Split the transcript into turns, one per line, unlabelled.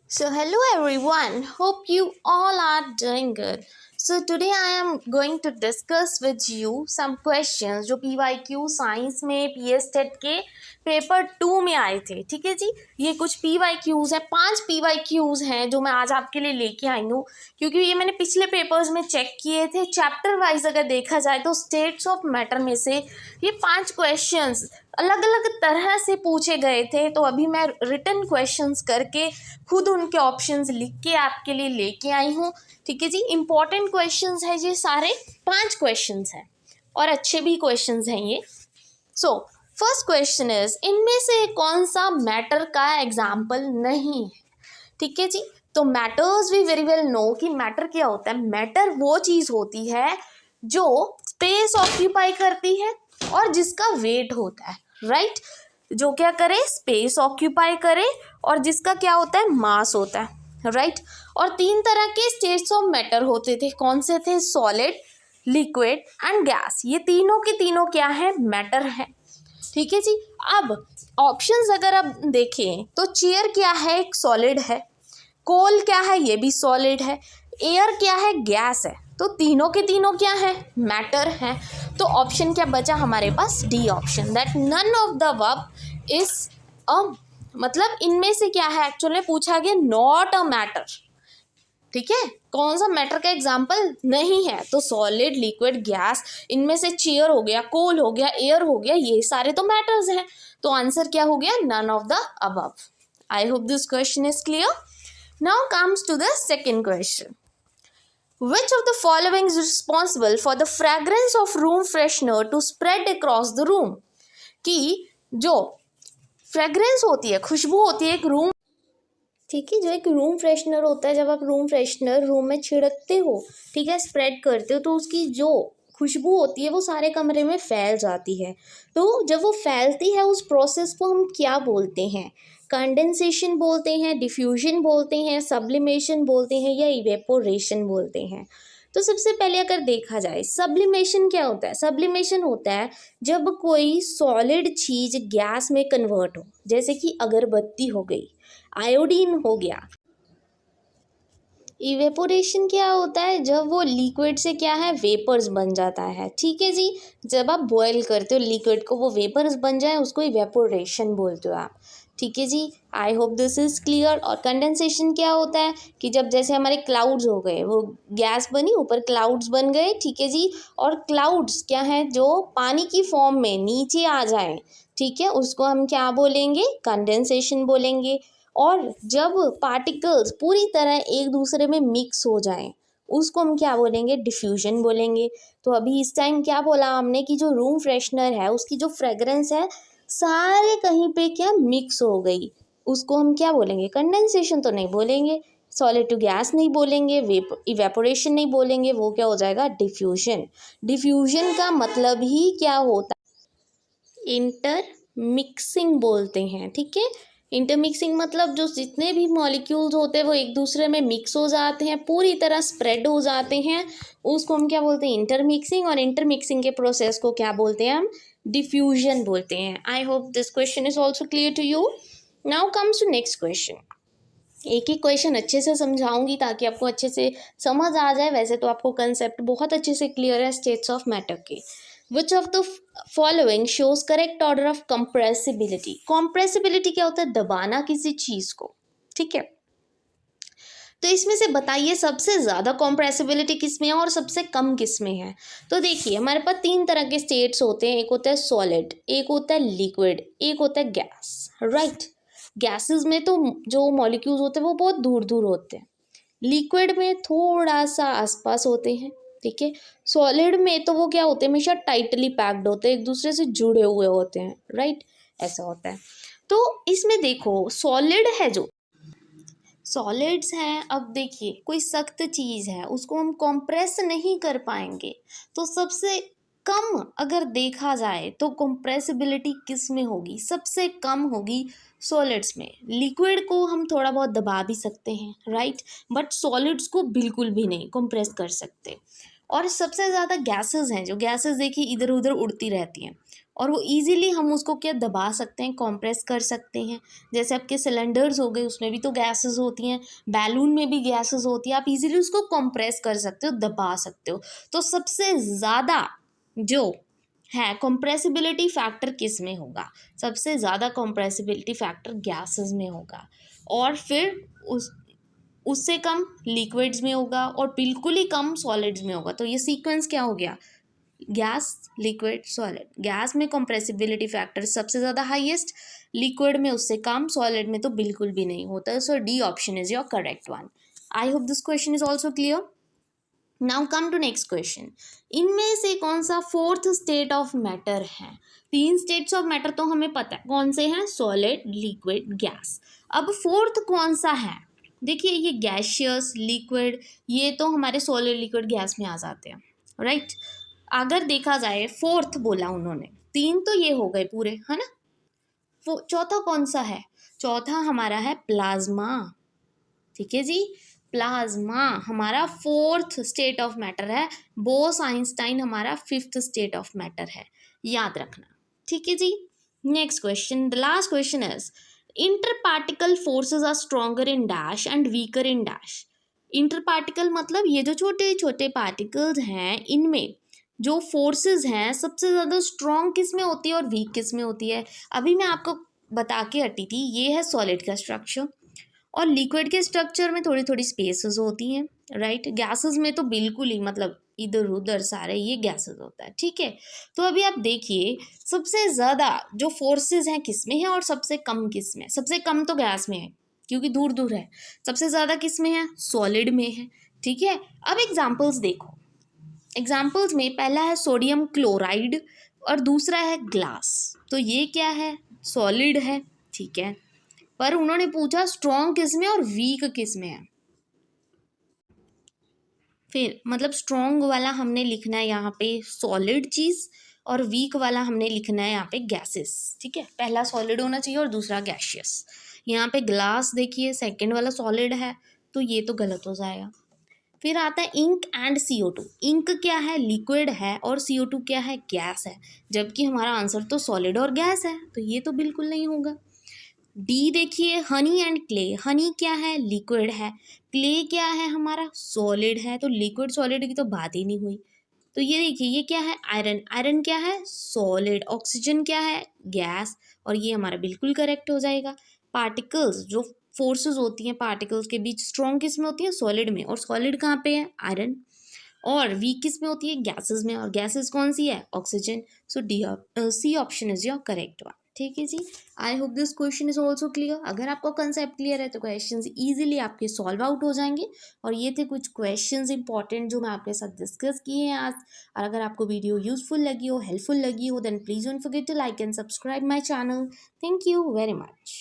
So, hello everyone. Hope you all are doing good. So, today I am going to discuss with you some questions जो PYQ science में PS TET के paper 2 में आए थे. ठीक है जी, ये कुछ PYQs हैं, 5 PYQs हैं जो मैं आज आपके लिए लेके आई हूँ, क्योंकि ये मैंने पिछले पेपर्स में चेक किए थे. चैप्टर वाइज अगर देखा जाए तो स्टेट्स ऑफ मैटर में से ये 5 क्वेश्चंस अलग अलग तरह से पूछे गए थे. तो अभी मैं रिटन क्वेश्चंस करके खुद उनके ऑप्शंस लिख के आपके लिए लेके आई हूँ. ठीक है जी, इंपॉर्टेंट क्वेश्चंस है ये सारे, 5 क्वेश्चंस हैं और अच्छे भी क्वेश्चंस हैं ये. सो फर्स्ट क्वेश्चन इज, इनमें से कौन सा मैटर का एग्जाम्पल नहीं है? ठीक है जी, तो matters we very well know कि मैटर क्या होता है. मैटर वो चीज़ होती है जो स्पेस ऑक्यूपाई करती है और जिसका वेट होता है, राइट जो क्या करे, स्पेस ऑक्यूपाई करे और जिसका क्या होता है, मास होता है, राइट. और 3 तरह के स्टेट्स ऑफ मैटर होते थे. कौन से थे? Solid, liquid and gas. ये तीनों के तीनों क्या है, मैटर है. ठीक है जी. अब ऑप्शंस अगर आप देखें तो चेयर क्या है, एक सॉलिड है. कोल क्या है, ये भी सॉलिड है. एयर क्या है, गैस है. तो तीनों के तीनों क्या है, मैटर है. तो ऑप्शन क्या बचा हमारे पास, D option, that none of the above is a, मतलब इनमें से क्या है, एक्चुअली पूछा गया नॉट अ मैटर. ठीक है, कौन सा मैटर का एग्जाम्पल नहीं है? तो सॉलिड, लिक्विड, गैस, इनमें से चेयर हो गया, कोल हो गया, एयर हो गया, ये सारे तो मैटर्स हैं. तो आंसर क्या हो गया, none of the above. I hope this question is clear. Now comes to the second question. Which of the following is responsible for the fragrance of room freshener to spread across the room? कि जो fragrance होती है, खुशबू होती है एक room, ठीक है, जो एक रूम फ्रेशनर होता है, जब आप रूम फ्रेशनर रूम में छिड़कते हो, ठीक है, स्प्रेड करते हो, तो उसकी जो खुशबू होती है वो सारे कमरे में फैल जाती है. तो जब वो फैलती है उस प्रोसेस को हम क्या बोलते हैं? कंडेंसेशन बोलते हैं, डिफ्यूजन बोलते हैं, सब्लिमेशन बोलते हैं या इवेपोरेशन बोलते हैं. तो सबसे पहले अगर देखा जाए सब्लिमेशन क्या होता है. सब्लिमेशन होता है जब कोई सॉलिड चीज़ गैस में कन्वर्ट हो, जैसे कि अगरबत्ती हो गई, आयोडीन हो गया. इवेपोरेशन क्या होता है, जब वो लिक्विड से क्या है, वेपर्स बन जाता है. ठीक है जी, जब आप बॉयल करते हो लिक्विड को, वो वेपर्स बन जाए, उसको इवेपोरेशन बोलते हो आप. ठीक है जी, I hope this is clear. और कंडेंसेशन क्या होता है कि जब जैसे हमारे क्लाउड्स हो गए, वो गैस बनी, ऊपर क्लाउड्स बन गए. ठीक है जी, और क्लाउड्स क्या है, जो पानी की फॉर्म में नीचे आ जाए, ठीक है, उसको हम क्या बोलेंगे, कंडेंसेशन बोलेंगे. और जब पार्टिकल्स पूरी तरह एक दूसरे में मिक्स हो जाएं, उसको हम क्या बोलेंगे, डिफ्यूजन बोलेंगे. तो अभी इस टाइम क्या बोला हमने कि जो रूम फ्रेशनर है उसकी जो फ्रेगरेंस है सारे कहीं पे क्या मिक्स हो गई, उसको हम क्या बोलेंगे, कंडेंसेशन तो नहीं बोलेंगे, सॉलिड टू गैस नहीं बोलेंगे, इवेपोरेशन नहीं बोलेंगे, वो क्या हो जाएगा, डिफ्यूजन. डिफ्यूजन का मतलब ही क्या होता है, इंटर मिक्सिंग बोलते हैं. ठीक है, इंटरमिक्सिंग मतलब जो जितने भी मॉलिक्यूल्स होते हैं वो एक दूसरे में मिक्स हो जाते हैं, पूरी तरह स्प्रेड हो जाते हैं, उसको हम क्या बोलते हैं, इंटरमिक्सिंग. और इंटरमिक्सिंग के प्रोसेस को क्या बोलते हैं हम, डिफ्यूजन बोलते हैं. I hope this question is also clear to you. Now comes to next question. एक ही क्वेश्चन अच्छे से समझाऊंगी ताकि आपको अच्छे से समझ आ जाए. वैसे तो आपको कंसेप्ट बहुत अच्छे से क्लियर है स्टेट्स ऑफ मैटर के. Which of the following shows correct order of compressibility. Compressibility क्या होता है, दबाना किसी चीज को. ठीक है, तो इसमें से बताइए सबसे ज़्यादा कॉम्प्रेसिबिलिटी किस में है और सबसे कम किस में है. तो देखिए हमारे पास 3 तरह के स्टेट्स होते हैं. एक होता है सॉलिड, एक होता है लिक्विड, एक होता है गैस, राइट. गैसेस में तो जो मॉलिक्यूल्स होते हैं वो बहुत दूर दूर होते हैं, लिक्विड में थोड़ा सा आसपास होते हैं. ठीक है, सॉलिड में तो वो क्या होते हैं, हमेशा टाइटली पैक्ड होते हैं, एक दूसरे से जुड़े हुए होते हैं, राइट, ऐसा होता है. तो इसमें देखो सॉलिड है, जो सॉलिड्स हैं, अब देखिए कोई सख्त चीज़ है उसको हम कंप्रेस नहीं कर पाएंगे. तो सबसे कम अगर देखा जाए तो कंप्रेसिबिलिटी किस में होगी, सबसे कम होगी सॉलिड्स में. लिक्विड को हम थोड़ा बहुत दबा भी सकते हैं, राइट, बट सॉलिड्स को बिल्कुल भी नहीं कंप्रेस कर सकते. और सबसे ज़्यादा गैसेस हैं, जो गैसेस देखिए इधर उधर उड़ती रहती हैं, और वो इजीली हम उसको क्या दबा सकते हैं, कंप्रेस कर सकते हैं। जैसे आपके सिलेंडर्स हो गए, उसमें भी तो गैसेस होती हैं, बैलून में भी गैसेस होती है, आप इजीली उसको कंप्रेस कर सकते हो, दबा सकते हो। तो सबसे ज़्यादा जो है कंप्रेसिबिलिटी फैक्टर किस में होगा? सबसे ज़्यादा कंप्रेसिबिलिटी फैक्टर गैसेस में होगा, और फिर उससे कम लिक्विड्स में होगा, और बिल्कुल ही कम सॉलिड्स में होगा। तो ये सीक्वेंस क्या हो गया? Gas, liquid, solid. गैस में कंप्रेसिबिलिटी फैक्टर सबसे ज़्यादा हाईएस्ट, लिक्विड में उससे कम, सॉलिड में तो बिल्कुल भी नहीं होता है। So D option is your correct one. I hope this question is also clear. Now come to next question. इनमें से कौन सा फोर्थ स्टेट ऑफ मैटर है? तीन स्टेट्स ऑफ मैटर तो हमें पता है कौन से हैं, सॉलिड, लिक्विड, गैस। अब फोर्थ कौन सा है? देखिए ये गैशियस, लिक्विड, ये तो हमारे सॉलिड, लिक्विड, गैस में आ जाते हैं, राइट। अगर देखा जाए फोर्थ बोला उन्होंने, तीन तो ये हो गए पूरे, है ना। वो चौथा कौन सा है? चौथा हमारा है प्लाज्मा। ठीक है जी, प्लाज्मा हमारा फोर्थ स्टेट ऑफ मैटर है। बोस आइंस्टाइन हमारा फिफ्थ स्टेट ऑफ मैटर है, याद रखना। ठीक है जी। Next question, the last question is inter particle forces are stronger in dash and weaker in dash. Inter particle मतलब ये जो छोटे छोटे पार्टिकल्स हैं, इनमें जो फोर्सेस हैं सबसे ज़्यादा स्ट्रॉन्ग किस में होती है और वीक किस में होती है? अभी मैं आपको बता के हटी थी, ये है सॉलिड का स्ट्रक्चर, और लिक्विड के स्ट्रक्चर में थोड़ी थोड़ी स्पेसेस होती हैं, राइट। गैसेस में तो बिल्कुल ही मतलब इधर उधर सारे ये गैसेस होता है, ठीक है। तो अभी आप देखिए सबसे ज़्यादा जो फोर्सेस हैं किस में है और सबसे कम किस में? सबसे कम तो गैस में है क्योंकि दूर दूर है। सबसे ज़्यादा किस में है? सॉलिड में है, ठीक है। अब एग्जाम्पल्स देखो। एग्जाम्पल्स में पहला है सोडियम क्लोराइड और दूसरा है ग्लास। तो ये क्या है? सॉलिड है, ठीक है। पर उन्होंने पूछा स्ट्रॉन्ग किस में और वीक किस में है। फिर मतलब स्ट्रॉन्ग वाला हमने लिखना है यहाँ पे सॉलिड चीज़, और वीक वाला हमने लिखना है यहाँ पे गैसेस, ठीक है। पहला सॉलिड होना चाहिए और दूसरा गैशियस। यहाँ पे ग्लास देखिए सेकंड वाला सॉलिड है, तो ये तो गलत हो जाएगा। फिर आता है इंक एंड CO2। इंक क्या है? लिक्विड है, और CO2 क्या है? गैस है। जबकि हमारा आंसर तो सॉलिड और गैस है, तो ये तो बिल्कुल नहीं होगा। डी देखिए हनी एंड क्ले। हनी क्या है? लिक्विड है। क्ले क्या है? हमारा सॉलिड है। तो लिक्विड सॉलिड की तो बात ही नहीं हुई। तो ये देखिए ये क्या है? आयरन। आयरन क्या है? सॉलिड। ऑक्सीजन क्या है? गैस। और ये हमारा बिल्कुल करेक्ट हो जाएगा। पार्टिकल्स जो फोर्सेस होती हैं पार्टिकल्स के बीच, स्ट्रॉन्ग किस में होती है? सॉलिड में। और सॉलिड कहाँ पे है? आयरन। और वीक किस में होती है? गैसेस में। और गैसेस कौन सी है? Oxygen. So D C option is your correct one. ठीक है जी। I hope this question is also clear. अगर आपका कंसेप्ट क्लियर है तो क्वेश्चन इजीली आपके सॉल्व आउट हो जाएंगे। और ये थे कुछ क्वेश्चंस इंपॉर्टेंट जो मैं आपके साथ डिस्कस किए हैं आज। और अगर आपको वीडियो यूजफुल लगी हो, हेल्पफुल लगी हो, then please don't forget to like and subscribe my channel. Thank you very much.